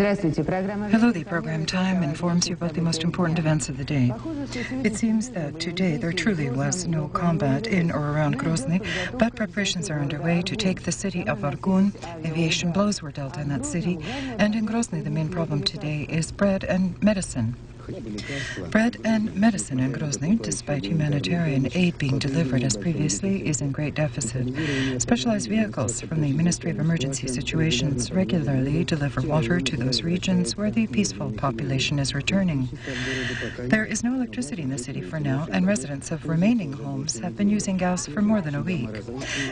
Hello, the program time informs you about the most important events of the day. It seems that today there truly was no combat in or around Grozny, but preparations are underway to take the city of Argun. Aviation blows were dealt in that city, and in Grozny the main problem today is bread and medicine. Bread and medicine in Grozny, despite humanitarian aid being delivered as previously, is in great deficit. Specialized vehicles from the Ministry of Emergency Situations regularly deliver water to those regions where the peaceful population is returning. There is no electricity in the city for now, and residents of remaining homes have been using gas for more than a week.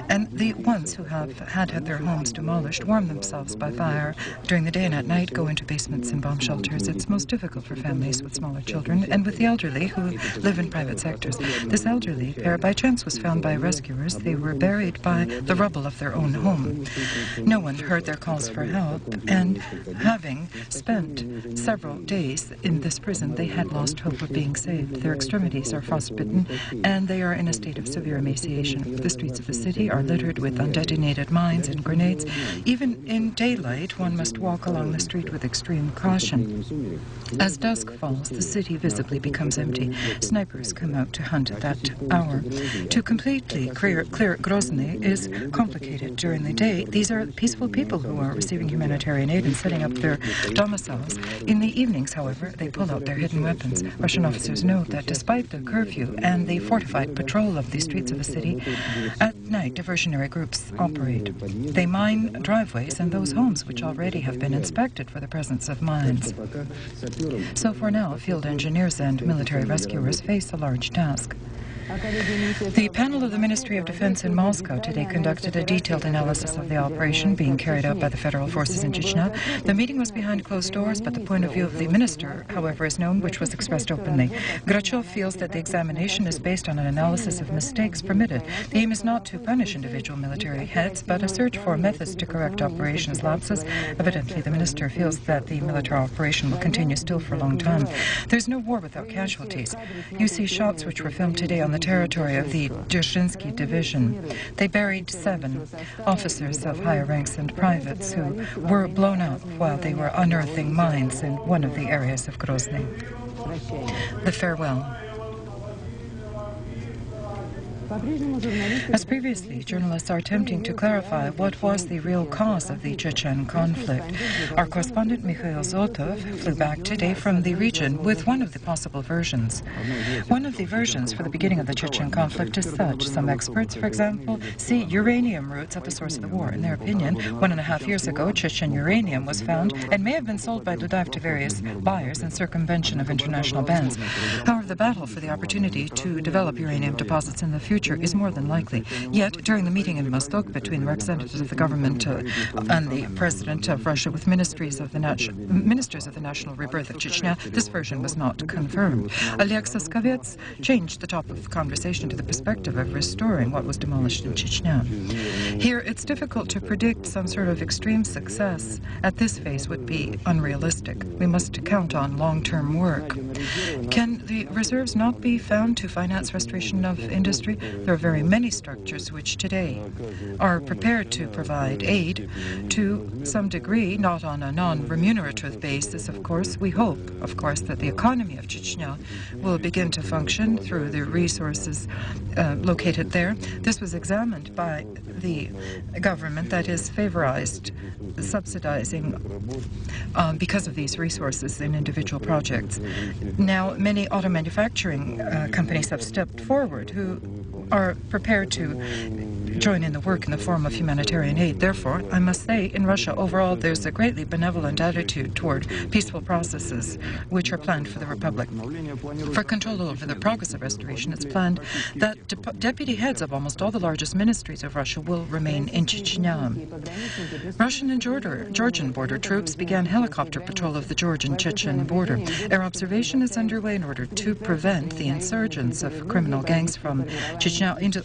And the ones who have had their homes demolished warm themselves by fire during the day and at night, go into basements and bomb shelters. It's most difficult for families with smaller children and with the elderly who live in private sectors. This elderly pair by chance was found by rescuers. They were buried by the rubble of their own home. No one heard their calls for help, and having spent several days in this prison, they had lost hope of being saved. Their extremities are frostbitten and they are in a state of severe emaciation. The streets of the city are littered with undetonated mines and grenades. Even in daylight, one must walk along the street with extreme caution. As dusk falls, the city visibly becomes empty. Snipers come out to hunt at that hour. To completely clear Grozny is complicated during the day. These are peaceful people who are receiving humanitarian aid and setting up their domiciles. In the evenings, however, they pull out their hidden weapons. Russian officers note that despite the curfew and the fortified patrol of the streets of the city, at night diversionary groups operate. They mine driveways and those homes which already have been inspected for the presence of mines. So for now, field engineers and military rescuers face a large task. The panel of the Ministry of Defense in Moscow today conducted a detailed analysis of the operation being carried out by the federal forces in Chechnya. The meeting was behind closed doors, but the point of view of the minister, however, is known, which was expressed openly. Grachov feels that the examination is based on an analysis of mistakes permitted. The aim is not to punish individual military heads, but a search for methods to correct operations lapses. Evidently, the minister feels that the military operation will continue still for a long time. There's no war without casualties. You see shots which were filmed today on the territory of the Dzerzhinsky division. They buried 7 officers of higher ranks and privates who were blown up while they were unearthing mines in one of the areas of Grozny. The farewell. As previously, journalists are attempting to clarify what was the real cause of the Chechen conflict. Our correspondent Mikhail Zotov flew back today from the region with one of the possible versions. One of the versions for the beginning of the Chechen conflict is such. Some experts, for example, see uranium roots at the source of the war. In their opinion, 1.5 years ago, Chechen uranium was found and may have been sold by Dudaev to various buyers in circumvention of international bans. However, the battle for the opportunity to develop uranium deposits in the future is more than likely. Yet, during the meeting in Moscow between the representatives of the government and the president of Russia with ministers of the national rebirth of Chechnya, this version was not confirmed. Oleg Soskovets changed the topic of the conversation to the perspective of restoring what was demolished in Chechnya. Here, it's difficult to predict some sort of extreme success. At this phase would be unrealistic. We must count on long-term work. Can the reserves not be found to finance restoration of industry? There are very many structures which today are prepared to provide aid to some degree, not on a non-remunerative basis, of course. We hope, of course, that the economy of Chechnya will begin to function through the resources located there. This was examined by the government, that is favorized subsidizing because of these resources in individual projects. Now, many auto manufacturing companies have stepped forward who are prepared to join in the work in the form of humanitarian aid. Therefore, I must say, in Russia overall, there's a greatly benevolent attitude toward peaceful processes which are planned for the Republic. For control over the progress of restoration, it's planned that deputy heads of almost all the largest ministries of Russia will remain in Chechnya. Russian and Georgian border troops began helicopter patrol of the Georgian-Chechen border. Air observation is underway in order to prevent the insurgence of criminal gangs from Chechnya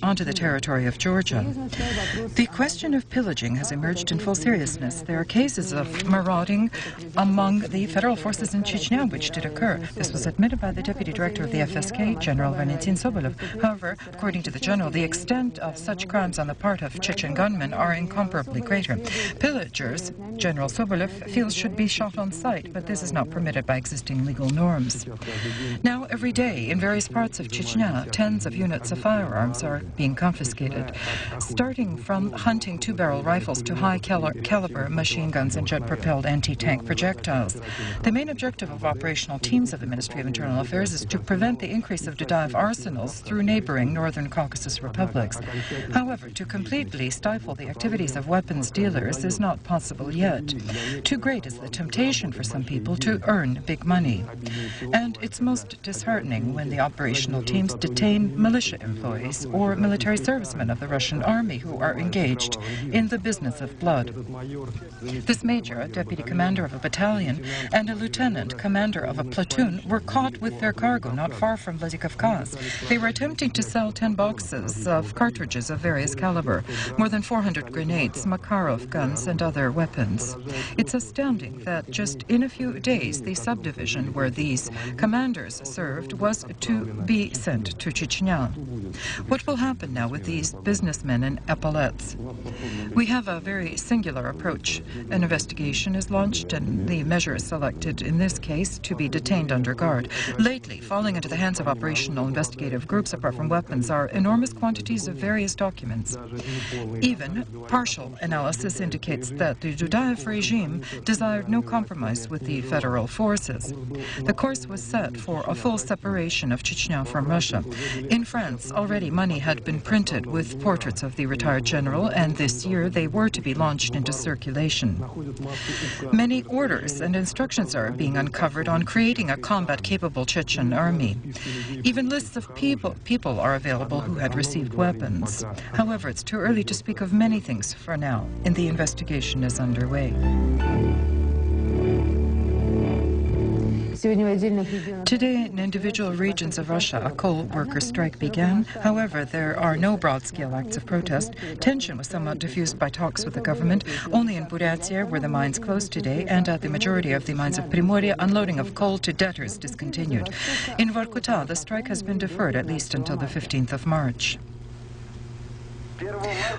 onto the territory of Georgia. Russia. The question of pillaging has emerged in full seriousness. There are cases of marauding among the federal forces in Chechnya, which did occur. This was admitted by the Deputy Director of the FSK, General Valentin Sobolov. However, according to the General, the extent of such crimes on the part of Chechen gunmen are incomparably greater. Pillagers, General Sobolov feels, should be shot on sight, but this is not permitted by existing legal norms. Now, every day, in various parts of Chechnya, tens of units of firearms are being confiscated, starting from hunting two-barrel rifles to high-caliber machine guns and jet-propelled anti-tank projectiles. The main objective of operational teams of the Ministry of Internal Affairs is to prevent the increase of Dudaev arsenals through neighboring Northern Caucasus republics. However, to completely stifle the activities of weapons dealers is not possible yet. Too great is the temptation for some people to earn big money. And it's most disheartening when the operational teams detain militia employees or military servicemen of the Russian army who are engaged in the business of blood. This major, a deputy commander of a battalion, and a lieutenant commander of a platoon were caught with their cargo not far from Vladikavkaz. They were attempting to sell 10 boxes of cartridges of various caliber, more than 400 grenades, Makarov guns, and other weapons. It's astounding that just in a few days, the subdivision where these commanders served was to be sent to Chechnya. What will happen now with these businessmen in epaulets? We have a very singular approach. An investigation is launched, and the measure is selected in this case to be detained under guard. Lately, falling into the hands of operational investigative groups, apart from weapons, are enormous quantities of various documents. Even partial analysis indicates that the Dudaev regime desired no compromise with the federal forces. The course was set for a full separation of Chechnya from Russia. In France, already money had been printed with portraits of the retired general, and this year they were to be launched into circulation. Many orders and instructions are being uncovered on creating a combat-capable Chechen army. Even lists of people are available who had received weapons. However, it's too early to speak of many things for now, and the investigation is underway. Today, in individual regions of Russia, a coal worker strike began. However, there are no broad-scale acts of protest. Tension was somewhat diffused by talks with the government. Only in Buryatia were the mines closed today, and at the majority of the mines of Primorye, unloading of coal to debtors discontinued. In Vorkuta, the strike has been deferred at least until the 15th of March.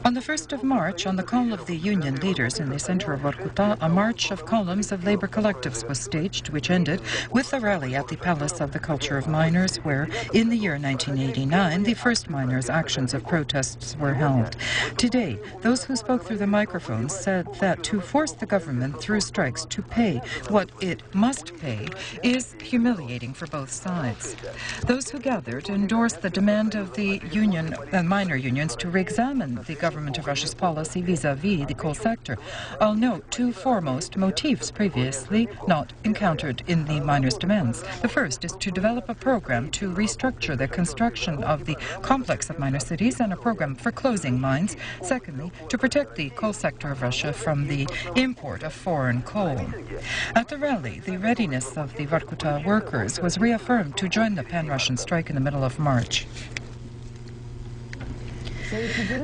On the 1st of March, on the call of the union leaders in the center of Vorkuta, a march of columns of labor collectives was staged, which ended with a rally at the Palace of the Culture of Miners, where, in the year 1989, the first miners' actions of protests were held. Today, those who spoke through the microphones said that to force the government through strikes to pay what it must pay is humiliating for both sides. Those who gathered endorsed the demand of the miner unions to re-examine the government of Russia's policy vis-à-vis the coal sector. I'll note two foremost motifs previously not encountered in the miners' demands. The first is to develop a program to restructure the construction of the complex of miner cities and a program for closing mines. Secondly, to protect the coal sector of Russia from the import of foreign coal. At the rally, the readiness of the Vorkuta workers was reaffirmed to join the pan-Russian strike in the middle of March.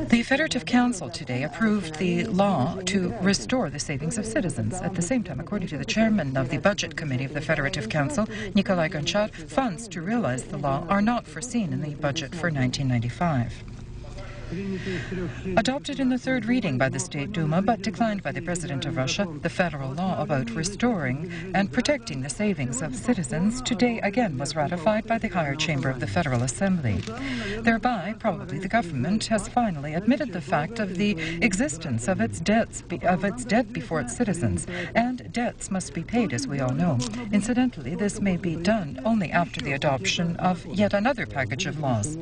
The Federative Council today approved the law to restore the savings of citizens. At the same time, according to the chairman of the Budget Committee of the Federative Council, Nikolai Gonchar, funds to realize the law are not foreseen in the budget for 1995. Adopted in the third reading by the State Duma, but declined by the President of Russia, the federal law about restoring and protecting the savings of citizens today again was ratified by the higher chamber of the Federal Assembly. Thereby, probably the government has finally admitted the fact of the existence of its debt before its citizens, and debts must be paid, as we all know. Incidentally, this may be done only after the adoption of yet another package of laws.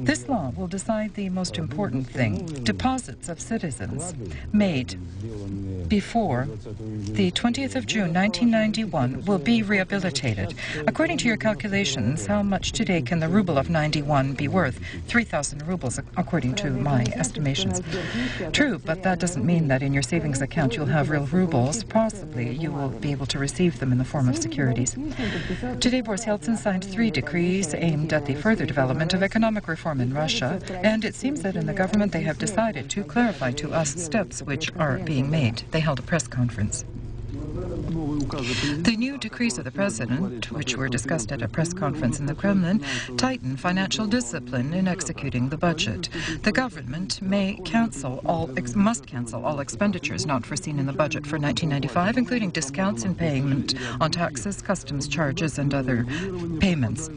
This law will decide the most important thing: deposits of citizens made before the 20th of June 1991 will be rehabilitated. According to your calculations, how much today can the ruble of 91 be worth? 3,000 rubles, according to my estimations. True, but that doesn't mean that in your savings account you'll have real rubles. Possibly you will be able to receive them in the form of securities. Today, Boris Yeltsin signed 3 decrees aimed at the further development of economic reform in Russia, and it seems seems that in the government they have decided to clarify to us steps which are being made. They held a press conference. The new decrees of the president, which were discussed at a press conference in the Kremlin, tighten financial discipline in executing the budget. The government must cancel all expenditures not foreseen in the budget for 1995, including discounts in payment on taxes, customs charges, and other payments.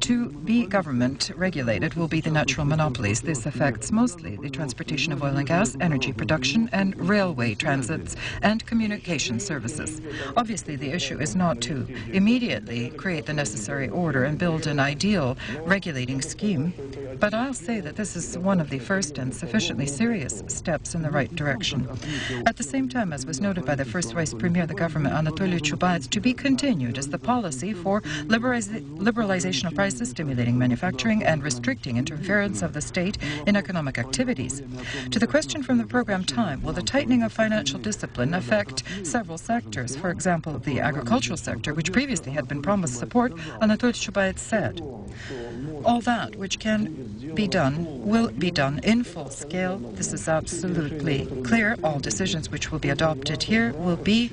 To be government regulated will be the natural monopolies. This affects mostly the transportation of oil and gas, energy production, and railway transits and communication services. Obviously, the issue is not to immediately create the necessary order and build an ideal regulating scheme, but I'll say that this is one of the first and sufficiently serious steps in the right direction. At the same time, as was noted by the first Vice Premier of the government, Anatoly Chubais, to be continued is the policy for liberalization of prices, stimulating manufacturing, and restricting interference of the state in economic activities. To the question from the program time, will the tightening of financial discipline affect several sectors? For example, the agricultural sector, which previously had been promised support, Anatoly Chubais said, all that which can be done will be done in full scale. This is absolutely clear. All decisions which will be adopted here will be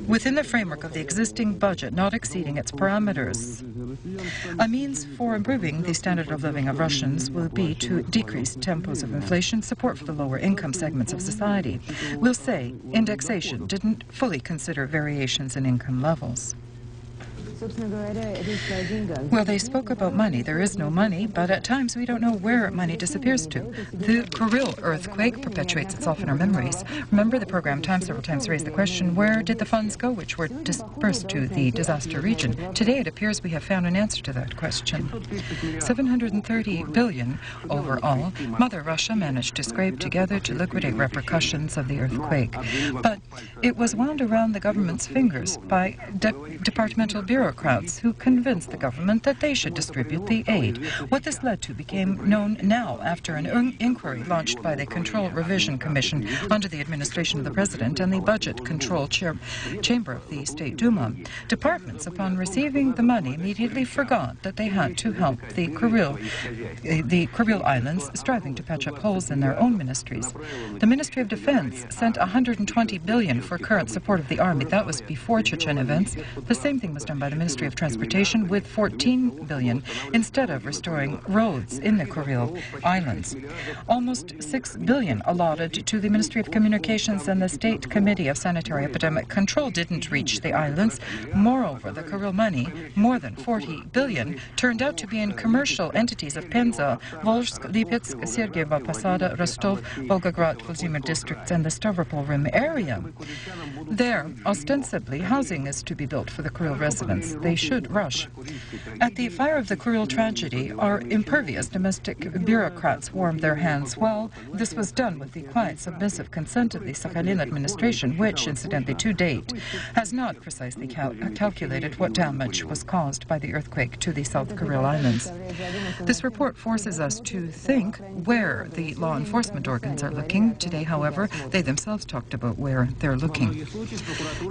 within the framework of the existing budget, not exceeding its parameters. A means for improving the standard of living of Russians will be to decrease tempos of inflation, support for the lower income segments of society. We'll say indexation didn't fully consider variations in income levels. Well, they spoke about money. There is no money, but at times we don't know where money disappears to. The Kuril earthquake perpetuates itself in our memories. Remember, the program time several times raised the question, where did the funds go which were dispersed to the disaster region? Today, it appears we have found an answer to that question. 730 billion overall, Mother Russia managed to scrape together to liquidate repercussions of the earthquake. But it was wound around the government's fingers by departmental bureaucrats who convinced the government that they should distribute the aid. What this led to became known now after an inquiry launched by the Control Revision Commission under the administration of the President and the Budget Control Chamber of the State Duma. Departments, upon receiving the money, immediately forgot that they had to help the Kuril Islands, striving to patch up holes in their own ministries. The Ministry of Defense sent 120 billion for current support of the army. That was before Chechen events. The same thing was done by the Ministry of Transportation with 14 billion instead of restoring roads in the Kuril Islands. Almost 6 billion allotted to the Ministry of Communications and the State Committee of Sanitary Epidemic Control didn't reach the islands. Moreover, the Kuril money, more than 40 billion, turned out to be in commercial entities of Penza, Volzhsk, Lipetsk, Sergeyeva Posada, Rostov, Volgograd, Vladimir districts, and the Stavropol Rim area. There, ostensibly, housing is to be built for the Kuril residents. They should rush. At the fire of the Kuril tragedy, our impervious domestic bureaucrats warmed their hands. Well, this was done with the quiet, submissive consent of the Sakhalin administration, which, incidentally, to date, has not precisely calculated what damage was caused by the earthquake to the South Kuril Islands. This report forces us to think where the law enforcement organs are looking. Today, however, they themselves talked about where they're looking.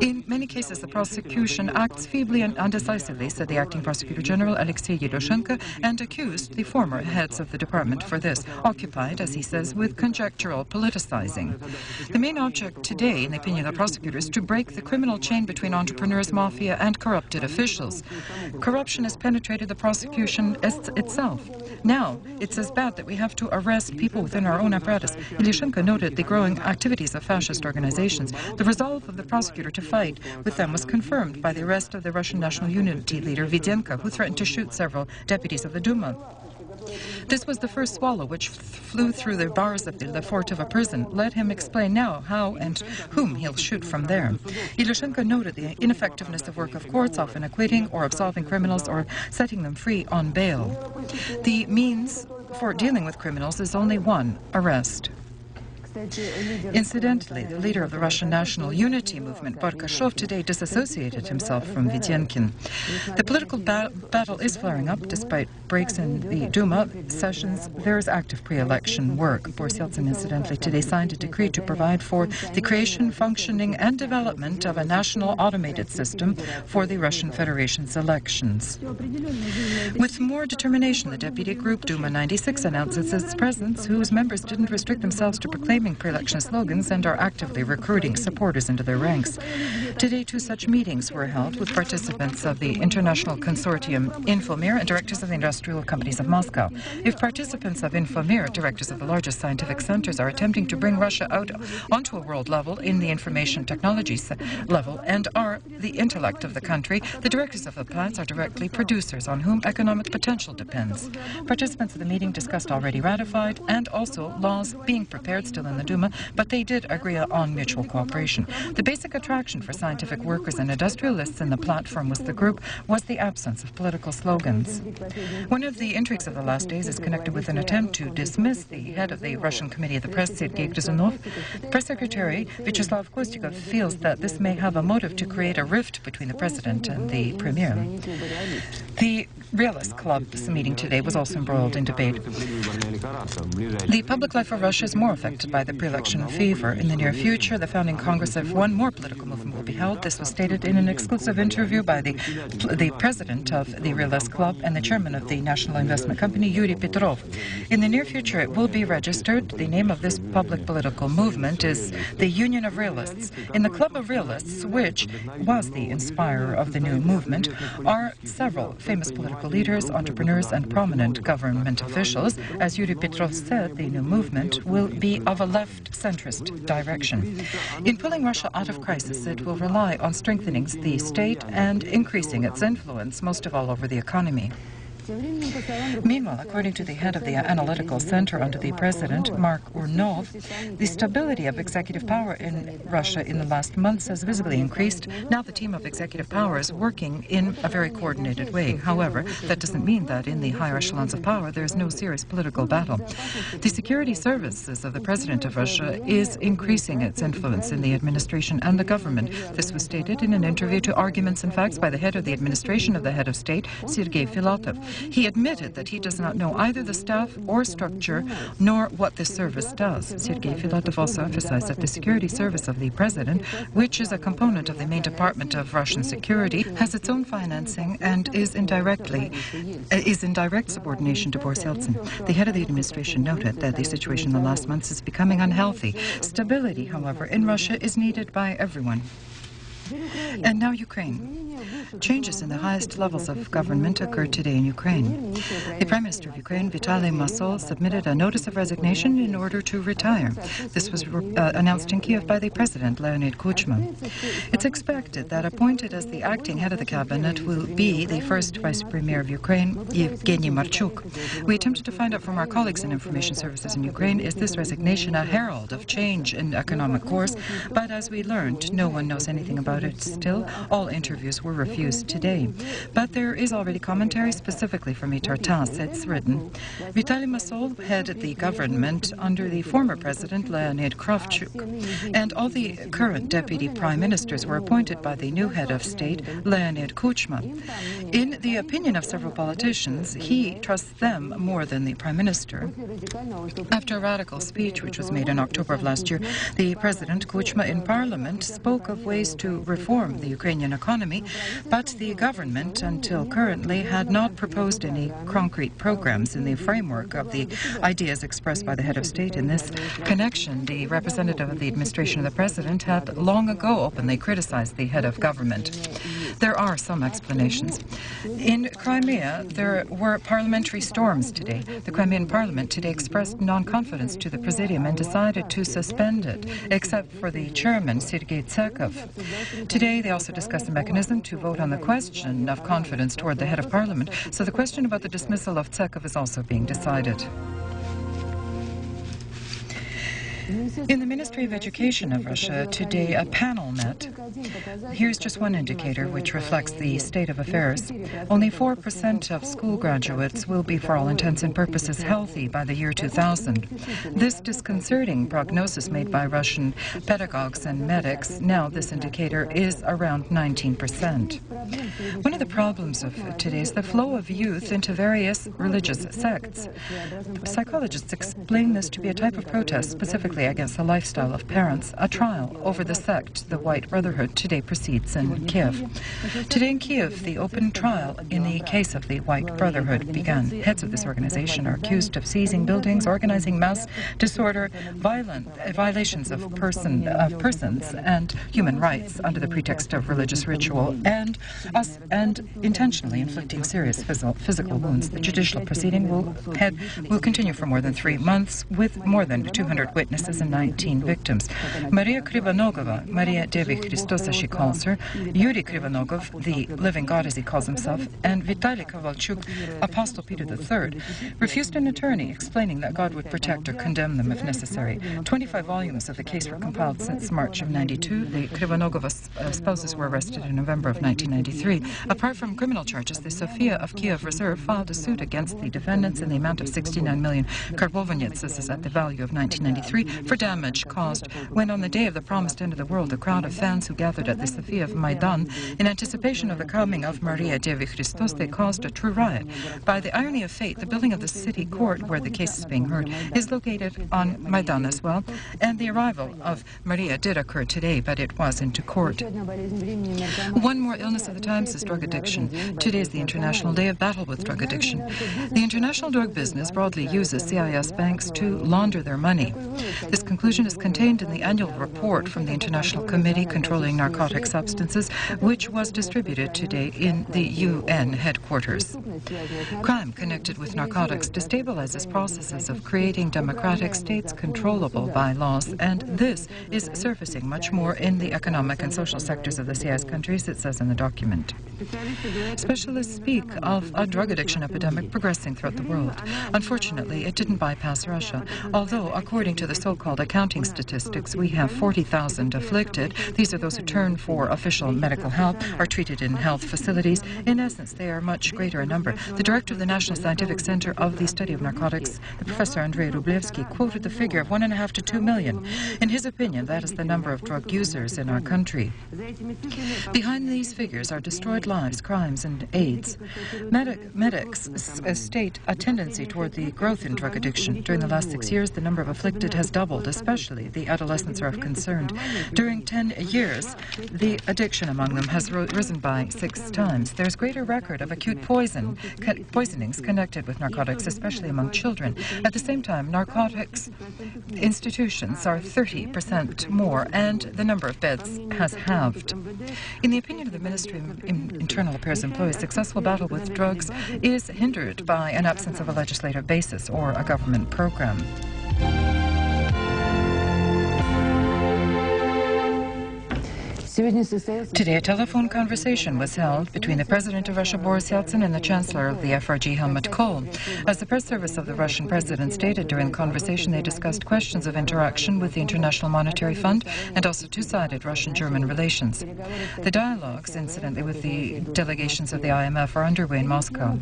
In many cases, the prosecution acts feebly and undecisively, said the acting prosecutor general Alexei Yeloshenko, and accused the former heads of the department for this, occupied, as he says, with conjectural politicizing. The main object today, in the opinion of the prosecutor, is to break the criminal chain between entrepreneurs, mafia, and corrupted officials. Corruption has penetrated the prosecution itself. Now, it's as bad that we have to arrest people within our own apparatus. Yeloshenko noted the growing activities of fascist organizations. The resolve of the prosecutor to fight with them was confirmed by the arrest of the Russian National Unity leader Videnko, who threatened to shoot several deputies of the Duma. This was the first swallow which flew through the bars of the Lefort of a prison. Let him explain now how and whom he'll shoot from there. Yeloshenko noted the ineffectiveness of work of courts, often acquitting or absolving criminals or setting them free on bail. The means for dealing with criminals is only one: arrest. Incidentally, the leader of the Russian National Unity Movement, Barkashov, today disassociated himself from Vitenkin. The political battle is flaring up despite breaks in the Duma sessions. There is active pre-election work. Boris Yeltsin, incidentally, today signed a decree to provide for the creation, functioning and development of a national automated system for the Russian Federation's elections. With more determination, the deputy group Duma 96 announces its presence, whose members didn't restrict themselves to proclaiming pre-election slogans and are actively recruiting supporters into their ranks. Today, 2 such meetings were held with participants of the international consortium Infomir and directors of the industrial companies of Moscow. If participants of Infomir, directors of the largest scientific centers, are attempting to bring Russia out onto a world level in the information technologies level and are the intellect of the country, the directors of the plants are directly producers on whom economic potential depends. Participants of the meeting discussed already ratified and also laws being prepared still in the Duma, but they did agree on mutual cooperation. The basic attraction for scientific workers and industrialists in the platform was the absence of political slogans. One of the intrigues of the last days is connected with an attempt to dismiss the head of the Russian Committee of the Press, Sergei Grizunov. Press Secretary Vyacheslav Kostikov feels that this may have a motive to create a rift between the president and the premier. The Realist Club's meeting today was also embroiled in debate. The public life of Russia is more affected by the pre-election fever. In the near future, the founding Congress of one more political movement will be held. This was stated in an exclusive interview by the president of the Realist Club and the chairman of the National Investment Company, Yuri Petrov. In the near future, it will be registered. The name of this public political movement is the Union of Realists. In the Club of Realists, which was the inspirer of the new movement, are several famous political leaders, entrepreneurs, and prominent government officials. As Yuri Petrov said, the new movement will be of a left-centrist direction. In pulling Russia out of crisis, it will rely on strengthening the state and increasing its influence, most of all over the economy. Meanwhile, according to the head of the Analytical Center under the president, Mark Urnov, the stability of executive power in Russia in the last months has visibly increased. Now the team of executive power is working in a very coordinated way. However, that doesn't mean that in the higher echelons of power there is no serious political battle. The security services of the president of Russia is increasing its influence in the administration and the government. This was stated in an interview to Arguments and Facts by the head of the administration of the head of state, Sergei Filatov. He admitted that he does not know either the staff or structure nor what this service does. Sergei Filatov also emphasized that the security service of the president, which is a component of the main department of Russian security, has its own financing and is in direct subordination to Boris Yeltsin. The head of the administration noted that the situation in the last months is becoming unhealthy. Stability, however, in Russia is needed by everyone. And now Ukraine. Changes in the highest levels of government occurred today in Ukraine. The Prime Minister of Ukraine, Vitaly Masol, submitted a notice of resignation in order to retire. This was announced in Kiev by the President, Leonid Kuchma. It's expected that appointed as the acting head of the cabinet will be the first Vice Premier of Ukraine, Yevgeny Marchuk. We attempted to find out from our colleagues in information services in Ukraine, is this resignation a herald of change in economic course? But as we learned, no one knows anything about it still. All interviews were refused today. But there is already commentary specifically from Tartas. It's written, Vitaly Masol headed the government under the former president Leonid Kravchuk, and all the current deputy prime ministers were appointed by the new head of state, Leonid Kuchma. In the opinion of several politicians, he trusts them more than the prime minister. After a radical speech which was made in October of last year, the president Kuchma in parliament spoke of ways to reform the Ukrainian economy, but the government, until currently, had not proposed any concrete programs in the framework of the ideas expressed by the head of state. In this connection, the representative of the administration of the president had long ago openly criticized the head of government. There are some explanations. In Crimea, there were parliamentary storms today. The Crimean parliament today expressed non-confidence to the presidium and decided to suspend it, except for the chairman, Sergei Tsekov. Today, they also discussed the mechanism to vote on the question of confidence toward the head of parliament, so the question about the dismissal of Tsekov is also being decided. In the Ministry of Education of Russia, today a panel met. Here's just one indicator which reflects the state of affairs. Only 4% of school graduates will be, for all intents and purposes, healthy by the year 2000. This disconcerting prognosis made by Russian pedagogues and medics, now this indicator is around 19%. One of the problems of today is the flow of youth into various religious sects. Psychologists explain this to be a type of protest specifically against the lifestyle of parents. A trial over the sect, the White Brotherhood, today proceeds in Kiev. Today in Kiev, the open trial in the case of the White Brotherhood began. Heads of this organization are accused of seizing buildings, organizing mass disorder, violations of persons and human rights under the pretext of religious ritual, and intentionally inflicting serious physical wounds. The judicial proceeding will continue for more than 3 months, with more than 200 witnesses and 19 victims. Maria Krivanogova, Maria Devi Christos as she calls her, Yuri Krivanogov, the living God as he calls himself, and Vitaly Kovalchuk, Apostle Peter III, refused an attorney explaining that God would protect or condemn them if necessary. 25 volumes of the case were compiled since March of '92. The Krivanogova spouses were arrested in November of 1993. Apart from criminal charges, the Sofia of Kiev Reserve filed a suit against the defendants in the amount of 69 million karbovanets, this is at the value of 1993, for damage caused when, on the day of the promised end of the world, a crowd of fans who gathered at the Sofia of Maidan in anticipation of the coming of Maria Devi Christos, they caused a true riot. By the irony of fate, the building of the city court where the case is being heard is located on Maidan as well, and the arrival of Maria did occur today, but it was into court. One more illness of the times is drug addiction. Today is the International Day of Battle with Drug Addiction. The international drug business broadly uses CIS banks to launder their money. This conclusion is contained in the annual report from the International Committee Controlling Narcotic Substances, which was distributed today in the UN headquarters. Crime connected with narcotics destabilizes processes of creating democratic states controllable by laws, and this is surfacing much more in the economic and social sectors of the CIS countries, it says in the document. Specialists speak of a drug addiction epidemic progressing throughout the world. Unfortunately, it didn't bypass Russia, although, according to the so-called accounting statistics, we have 40,000 afflicted. These are those who turn for official medical help, are treated in health facilities. In essence, they are much greater in number. The director of the National Scientific Center of the Study of Narcotics, the Professor Andrei Rublevsky, quoted the figure of 1.5 to 2 million. In his opinion, that is the number of drug users in our country. Behind these figures are destroyed lives, crimes, and AIDS. Medics state a tendency toward the growth in drug addiction. During the last 6 years, the number of afflicted has doubled, especially the adolescents are of concern. During 10 years, the addiction among them has risen by 6 times. There's greater record of acute poisonings connected with narcotics, especially among children. At the same time, narcotics institutions are 30% more, and the number of beds has halved. In the opinion of the Ministry of Internal Affairs employees, successful battle with drugs is hindered by an absence of a legislative basis or a government program. Today, a telephone conversation was held between the President of Russia, Boris Yeltsin, and the Chancellor of the FRG, Helmut Kohl. As the press service of the Russian President stated during the conversation, they discussed questions of interaction with the International Monetary Fund and also two-sided Russian-German relations. The dialogues, incidentally, with the delegations of the IMF are underway in Moscow.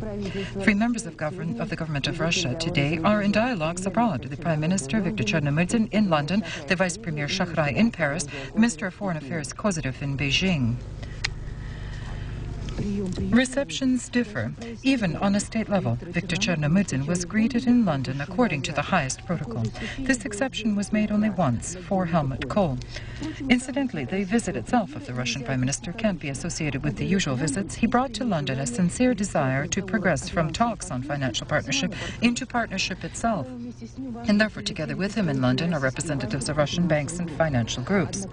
3 members of the government of Russia today are in dialogues abroad. The Prime Minister, Viktor Chernomyrdin, in London, the Vice Premier Shahrai in Paris, the Minister of Foreign Affairs Kozyrev in Beijing. Receptions differ, even on a state level. Viktor Chernomyrdin was greeted in London according to the highest protocol. This exception was made only once, for Helmut Kohl. Incidentally, the visit itself of the Russian Prime Minister can't be associated with the usual visits. He brought to London a sincere desire to progress from talks on financial partnership into partnership itself. And therefore, together with him in London are representatives of Russian banks and financial groups.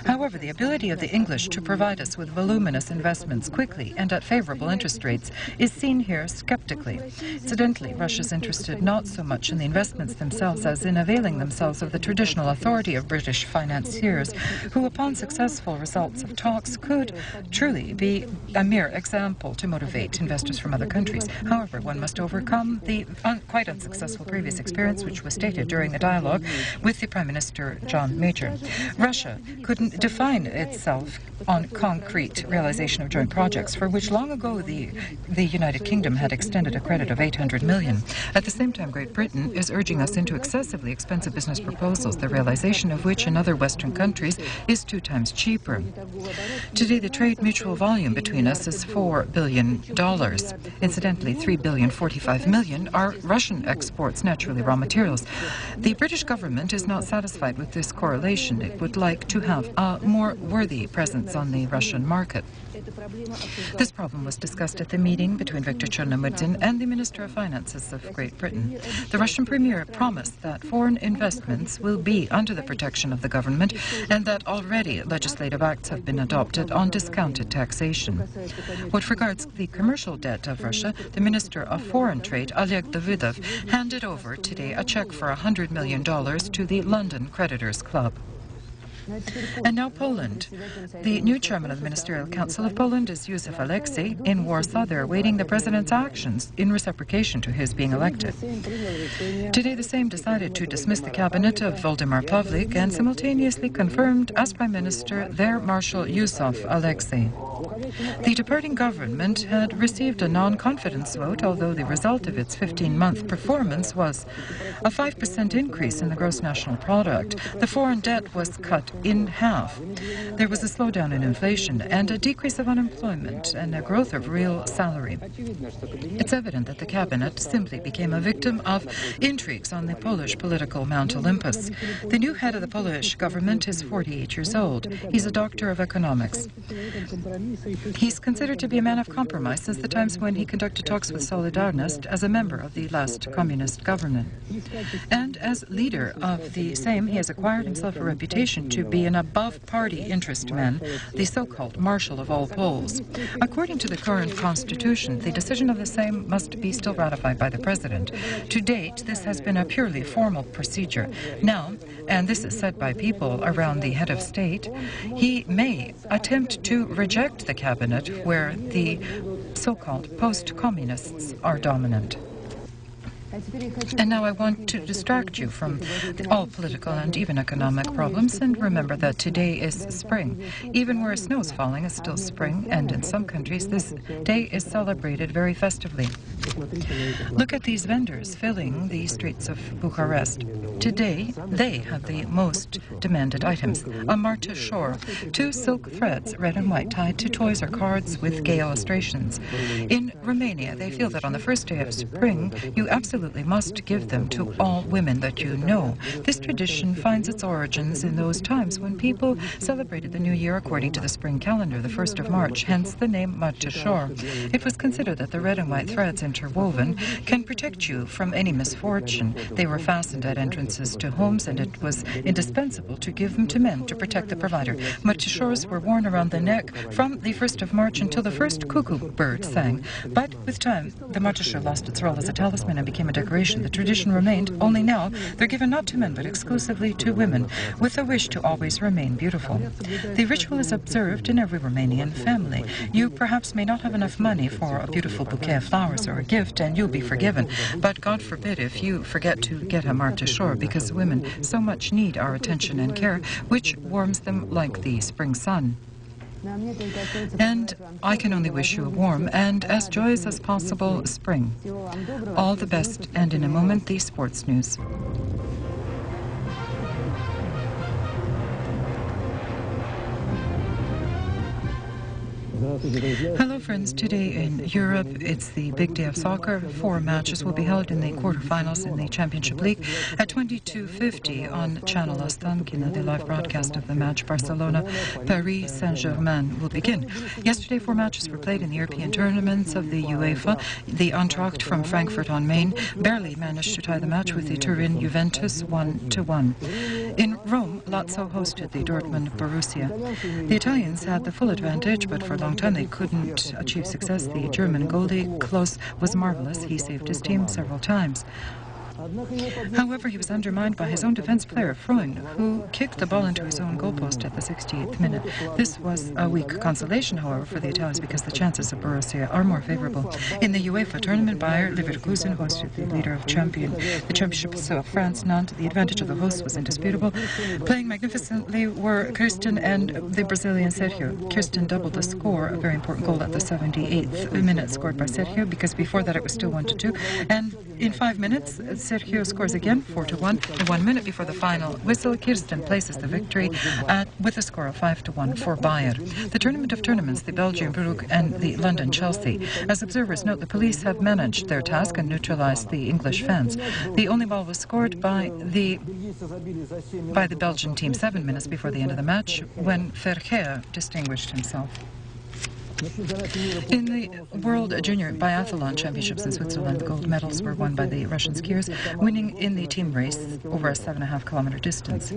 However, the ability of the English to provide us with voluminous investments quickly quickly and at favorable interest rates is seen here skeptically. Incidentally, Russia is interested not so much in the investments themselves as in availing themselves of the traditional authority of British financiers, who, upon successful results of talks, could truly be a mere example to motivate investors from other countries. However, one must overcome the quite unsuccessful previous experience, which was stated during the dialogue with the Prime Minister John Major. Russia couldn't define itself on concrete realization of joint projects, for which long ago the United Kingdom had extended a credit of 800 million. At the same time, Great Britain is urging us into excessively expensive business proposals, the realization of which in other Western countries is 2 times cheaper. Today, the trade mutual volume between us is $4 billion. Incidentally, $3.045 billion are Russian exports, naturally raw materials. The British government is not satisfied with this correlation. It would like to have a more worthy presence on the Russian market. This problem was discussed at the meeting between Viktor Chernomyrdin and the Minister of Finances of Great Britain. The Russian Premier promised that foreign investments will be under the protection of the government and that already legislative acts have been adopted on discounted taxation. What regards the commercial debt of Russia, the Minister of Foreign Trade, Oleg Davidov, handed over today a check for $100 million to the London Creditors Club. And now Poland. The new chairman of the Ministerial Council of Poland is Józef Alexei. In Warsaw, they're awaiting the president's actions in reciprocation to his being elected. Today, the Sejm decided to dismiss the cabinet of Waldemar Pawlik and simultaneously confirmed as prime minister their Marshal Józef Alexei. The departing government had received a non-confidence vote, although the result of its 15-month performance was a 5% increase in the gross national product. The foreign debt was cut in half. There was a slowdown in inflation and a decrease of unemployment and a growth of real salary. It's evident that the cabinet simply became a victim of intrigues on the Polish political Mount Olympus. The new head of the Polish government is 48 years old. He's a doctor of economics. He's considered to be a man of compromise since the times when he conducted talks with Solidarność as a member of the last communist government. And as leader of the Sejm, he has acquired himself a reputation to be an above-party interest man, the so-called Marshal of all Poles. According to the current constitution, the decision of the Sejm must be still ratified by the president. To date, this has been a purely formal procedure. Now, and this is said by people around the head of state, he may attempt to reject the cabinet where the so-called post-communists are dominant. And now I want to distract you from all political and even economic problems and remember that today is spring. Even where snow is falling, it's still spring, and in some countries this day is celebrated very festively. Look at these vendors filling the streets of Bucharest. Today, they have the most demanded items. A martashor, 2 silk threads, red and white, tied to toys or cards with gay illustrations. In Romania, they feel that on the first day of spring, you absolutely must give them to all women that you know. This tradition finds its origins in those times when people celebrated the new year according to the spring calendar, the 1st of March, hence the name martashor. It was considered that the red and white threads interwoven can protect you from any misfortune. They were fastened at entrances to homes, and it was indispensable to give them to men to protect the provider. Martashors were worn around the neck from the 1st of March until the first cuckoo bird sang. But with time, the martashor lost its role as a talisman and became a decoration. The tradition remained, only now they're given not to men but exclusively to women, with a wish to always remain beautiful. The ritual is observed in every Romanian family. You perhaps may not have enough money for a beautiful bouquet of flowers or a gift, and you'll be forgiven. But God forbid if you forget to get a martashor, because women so much need our attention and care, which warms them like the spring sun. And I can only wish you a warm and as joyous as possible spring. All the best, and in a moment, the sports news. Hello friends, today in Europe it's the big day of soccer. 4 matches will be held in the quarterfinals in the Championship League. At 22:50 on channel Ostankino, the live broadcast of the match Barcelona-Paris Saint-Germain will begin. Yesterday 4 matches were played in the European tournaments of the UEFA. The Eintracht from Frankfurt on Main barely managed to tie the match with the Turin Juventus 1-1. In Rome, Lazio hosted the Dortmund Borussia. The Italians had the full advantage, but for a long time they couldn't achieve success. The German goalie, Klose, was marvelous. He saved his team several times. However, he was undermined by his own defense player, Freund, who kicked the ball into his own goalpost at the 68th minute. This was a weak consolation, however, for the Italians because the chances of Borussia are more favorable. In the UEFA tournament, Bayer Leverkusen hosted the leader of the championships of France, Nantes. The advantage of the hosts was indisputable. Playing magnificently were Kirsten and the Brazilian Sergio. Kirsten doubled the score, a very important goal at the 78th minute scored by Sergio, because before that it was still 1-2. And in 5 minutes, Sergio scores again, 4-1. And 1 minute before the final whistle, Kirsten places the victory with a score of 5-1 for Bayer. The tournament of tournaments, the Belgian Brugge and the London Chelsea. As observers note, the police have managed their task and neutralized the English fans. The only ball was scored by the Belgian team 7 minutes before the end of the match, when Verheer distinguished himself. In the World Junior Biathlon Championships in Switzerland, the gold medals were won by the Russian skiers, winning in the team race over a 7.5-kilometer distance.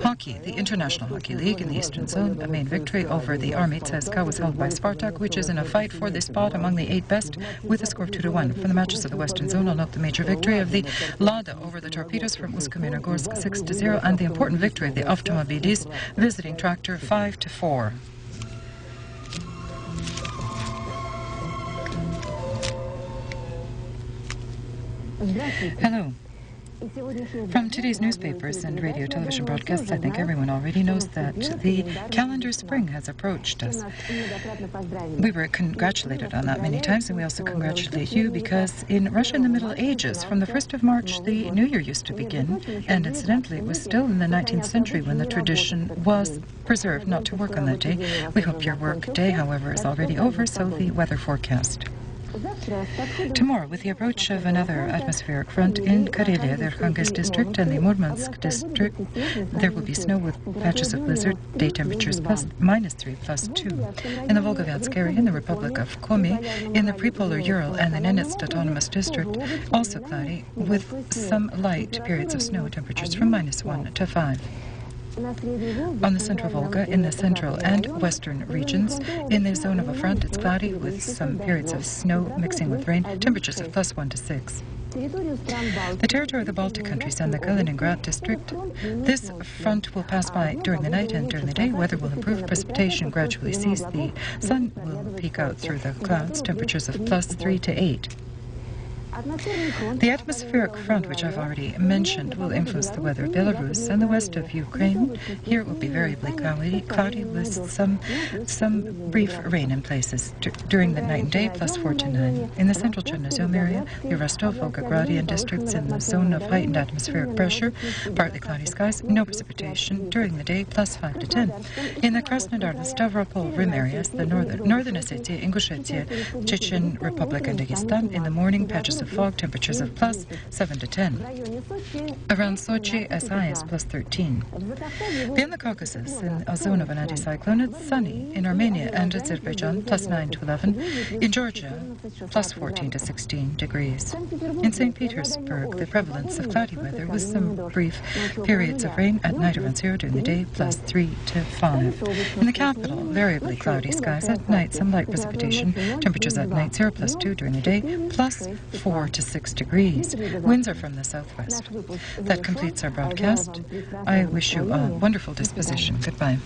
Hockey, the International Hockey League in the Eastern Zone, a main victory over the Army CSKA was held by Spartak, which is in a fight for the spot among the 8 best, with a score of 2-1. From the matches of the Western Zone, I'll note the major victory of the Lada over the Torpedoes from Usk-Kamennogorsk 6-0, and the important victory of the Automobilist visiting Tractor 5-4. Hello. From today's newspapers and radio television broadcasts, I think everyone already knows that the calendar spring has approached us. We were congratulated on that many times, and we also congratulate you because in Russia in the Middle Ages, from the 1st of March, the New Year used to begin, and incidentally, it was still in the 19th century when the tradition was preserved not to work on that day. We hope your work day, however, is already over, so the weather forecast. Tomorrow, with the approach of another atmospheric front in Karelia, the Arkhangelsk district, and the Murmansk district, there will be snow with patches of blizzard, day temperatures -3, +2. In the Volgovatsk area, in the Republic of Komi, in the prepolar Ural and the Nenets Autonomous District, also cloudy, with some light periods of snow, temperatures from -1 to 5. On the Central Volga, in the central and western regions, in the zone of a front, it's cloudy with some periods of snow mixing with rain, temperatures of +1 to 6. The territory of the Baltic countries and the Kaliningrad district, this front will pass by during the night, and during the day weather will improve, precipitation gradually cease, the sun will peek out through the clouds, temperatures of +3 to 8. The atmospheric front, which I've already mentioned, will influence the weather of Belarus and the west of Ukraine. Here it will be variably cloudy with some brief rain in places during the night and day, +4 to 9. In the central Chernozem area, the Rostov, Volgogradian districts in the zone of heightened atmospheric pressure, partly cloudy skies, no precipitation during the day, +5 to 10. In the Krasnodar, the Stavropol Rim areas, the northern Ossetia, Ingushetia, Chechen Republic, and Dagestan, in the morning, patches of fog, temperatures of +7 to 10. Around Sochi, as high as +13. Beyond the Caucasus, in a zone of an anticyclone, it's sunny. In Armenia and Azerbaijan, +9 to 11. In Georgia, +14 to 16 degrees. In St. Petersburg, the prevalence of cloudy weather with some brief periods of rain at night around 0, during the day, +3 to 5. In the capital, variably cloudy skies at night, some light precipitation, temperatures at night 0, +2, during the day, +4 to 6 degrees. Winds are from the southwest. That completes our broadcast. I wish you a wonderful disposition. Goodbye.